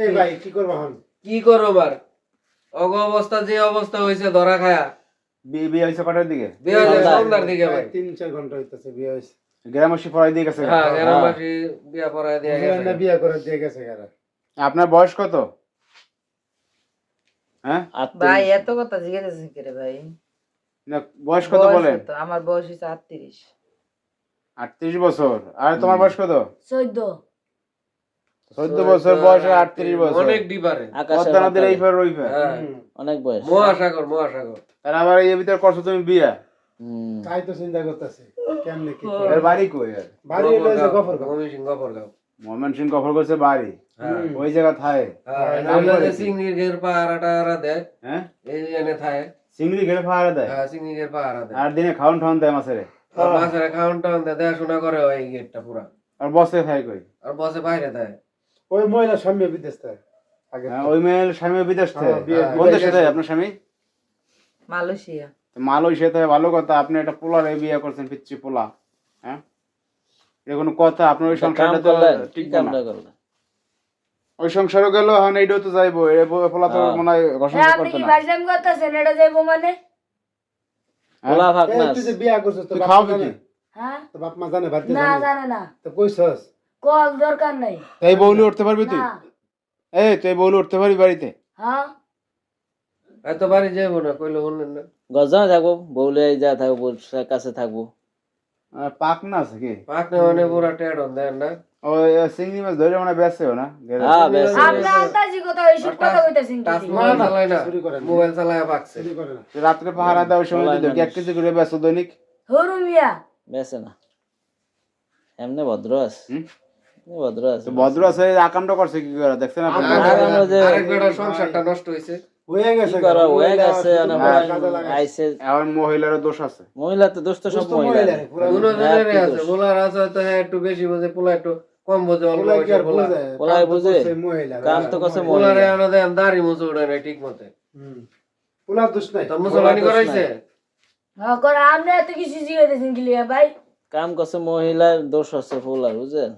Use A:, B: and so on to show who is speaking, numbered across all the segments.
A: এই ভাই কি করব এখন?
B: কি করো বার অগ অবস্থা যে অবস্থা হয়েছে ধরা খায়া
C: বিয়ে হয়েছে কটার দিকে?
B: বিয়ে হয়েছে সন্ধ্যার দিকে ভাই
A: 3-4 ঘন্টা হইতাছে বিয়ে হইছে।
C: গ্রামবাসী পড়াই দিয়ে গেছে।
B: হ্যাঁ গ্রামবাসী বিয়া পড়ায় দিয়ে
A: বুঝলেন না,
B: গেছে
A: বিয়ে করে দিয়ে গেছে কারা।
C: আপনার বয়স কত? হ্যাঁ
D: ভাই এত কথা জিজ্ঞাসা করে ভাই
C: না, বয়স কত বলেন?
D: আমার বয়স হচ্ছে 38
C: 38 বছর। আর তোমার বয়স কত?
D: 14
C: 14 বছর বয়স আর 38 বছর।
B: অনেক ডিফারেন্স
C: পদ্মা নদীর এই পার ওই পার।
B: হ্যাঁ
D: অনেক বয়স
B: মহাসাগর
C: তার আবার এই ভিতর করছো তুমি বিয়া।
A: তাই তো চিন্তা করতেছি কেমনে কি
C: এর বাড়ি কই? আর
A: বাড়ি হইলো যে গফরগাঁও।
B: গফরগাঁও
C: ময়মনসিংহ কফর করছে বাড়ি
B: হ্যাঁ
C: ওই জায়গা থায়।
B: হ্যাঁ যে সিংড়ির ঘের পাহারাটা দেয়
C: হ্যাঁ
B: এই এনে থাকে
C: চিংড়ি ঘেরে পাহারা দেয়
B: হ্যাঁ সিংড়ির ঘের পাহারা দেয়
C: আর দিনে খাওন ঠাউন দেয় মাছের।
B: আর মাছের খাওয়ান টাউন দেয় দেখাশোনা করে ওই গেটটা পুরা
C: আর বসে খায় কই?
B: আর বসে বাইরে দেয়
A: ওই মহিলা স্বামী বিদেশ থেকে আগে
C: হ্যাঁ, ওই মেয়ের স্বামী বিদেশ থেকে।
A: হ্যাঁ, বিয়ে-
C: কোন দেশে থাকে আপনার স্বামী?
D: মালয়েশিয়া
C: মালয়েশিয়া থেকে। ভালো কথা, আপনি একটা পোলারে বিয়ে করছেন, পিচ্ছি পোলা। হ্যাঁ এটা কোনো কথা? আপনার ওই সংসারটা তো ঠিক না। ওই সংসারও গেল, এখন এইটাও তো যাইবো। এই পোলা তো মনে হয় ঘোষণা
E: আপনি
C: করতো
E: কি
C: না।
E: ভাইজান করতেছেন এটা যাইবো মানে?
C: পোলা ভাগ
A: এই তুই যে বিয়ে করছিস তো
C: তুই
A: বাপ
C: খাও
A: মা জানে?
C: কি?
E: হ্যাঁ
A: তো বাপ মা জানে বাড়িতে
E: না
A: জানে?
E: জানে না,
A: তো কইছস?
E: কল দরকার নাই।
C: এই বউলি উঠতে পারবি তুই?
E: না
C: এই তুই বউলি উঠতে পারবি বাড়িতে?
E: হ্যাঁ
B: এত বাড়ি যাইবো না কইলে শুনলেন না
D: গজা থাকবো বউলে যা থাকবো কাছে থাকবো
C: পাক না আছে কি?
B: পাক না মানে পুরা টেড হন দেন না
C: ওই চিংড়ি মাছ ধরে মানে বেচেও না?
D: হ্যাঁ বেশ
E: আপনি আন্তাজি কথা এইসব কথা কইতাছেন
B: টাচ
E: কি?
B: মোবাইল চালায় না
A: চুরি করে না।
B: মোবাইল চালায় পাকছে
A: চুরি করে না।
C: রাত্রে পাহারা দেওয়ার সময় দিত কি 1 কেজি করে বেচো দৈনিক?
E: হরু মিয়া
D: বেশে না এমনি ভদ্র আছে
C: হুম?
D: এমনি ভদ্র আছে
C: তো ভদ্র আছে, আকামটা করছে কি করে দেখছেন আপনি?
B: আরেক বেটার সংসারটা নষ্ট হইছে
A: হয়ে গেছে
D: কি করা হয়ে
A: মহিলা
D: গেছে
A: শুধু
D: অনেক
A: মহিলা কাজে লাগায়।
D: আইছে
C: এখন মহিলারও দোষ আছে।
D: মহিলা তো দোষ তো সব
A: দুষ্ট
D: মহিলা
A: মহিলা রে, পুরা
B: দুনো
A: মহিলা।
B: জনেরই আছে পোলার আছে হয়তো হ্যাঁ একটু বেশি বোঝে পোলা একটু কম বোঝে অল্প
A: পোলা কি
B: বয়সে
A: আর
B: পোলা
A: বুঝে?
D: পোলাই
A: কাম তো
D: বুঝে?
A: করছে মহিলা।
D: কাম তো করছে মহিলা।
B: পোলারে আনো দেন দাড়ি মুছে উঠে না ঠিক মতে
A: হুম। পোলার দোষ নাই।
B: তো মুসলমানি
D: পোলার দোষ
B: করাইছে
D: নাই।
E: হ্যাঁ করে আপনি এত কিছু জিগাইতেছেন কি লিয়া ভাই?
D: কাম করছে মহিলার দোষ আছে ফুলার বুঝছেন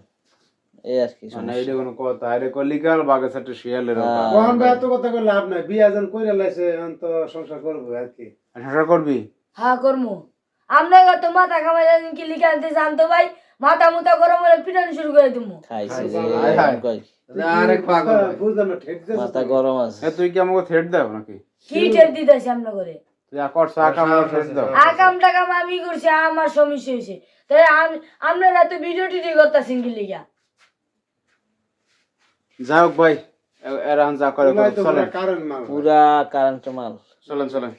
D: এই আর কি
C: মানে এইটা কোনো কথা? আরে কলিকাল বাগের সাথে শিয়ালের কথা।
A: কখন ভাই এত কথা কই লাভ নাই। বিয়া যেন কইরা লাইছে এখন তো সংসার করবো আর কি।
C: সংসার করবি?
E: হ্যাঁ করমু। আপনি কত মাথা কামাইলেন কি লিখা আনতে জানতো ভাই? মাথা মুথা গরম হলে পিটানো শুরু করে দিমু।
D: খাইছে
C: হায় হায়।
D: কই
B: আরেক পাগল ভাই।
A: বুঝলাম না, ঠেক দিতেছিস
D: মাথা
A: তো।
D: গরম আছে
C: তুই কি আমাকে থ্রেট দাও নাকি?
E: কি টের দিতেছি আপনি করে?
C: তুই করছো আকাম থ্রেট দাও?
E: আকাম টাকাম আমি করছি, আমার সমস্যা হয়েছে। তাই আপনারা তো ভিডিও টিডিও করতেছেন কি লিগা?
C: যাই হোক ভাই, এরা যা করে
A: পোলাই তো
C: চলেন
A: পুরা কারেন্ট মাল।
D: পুরা কারেন্ট মাল
C: চলেন চলেন।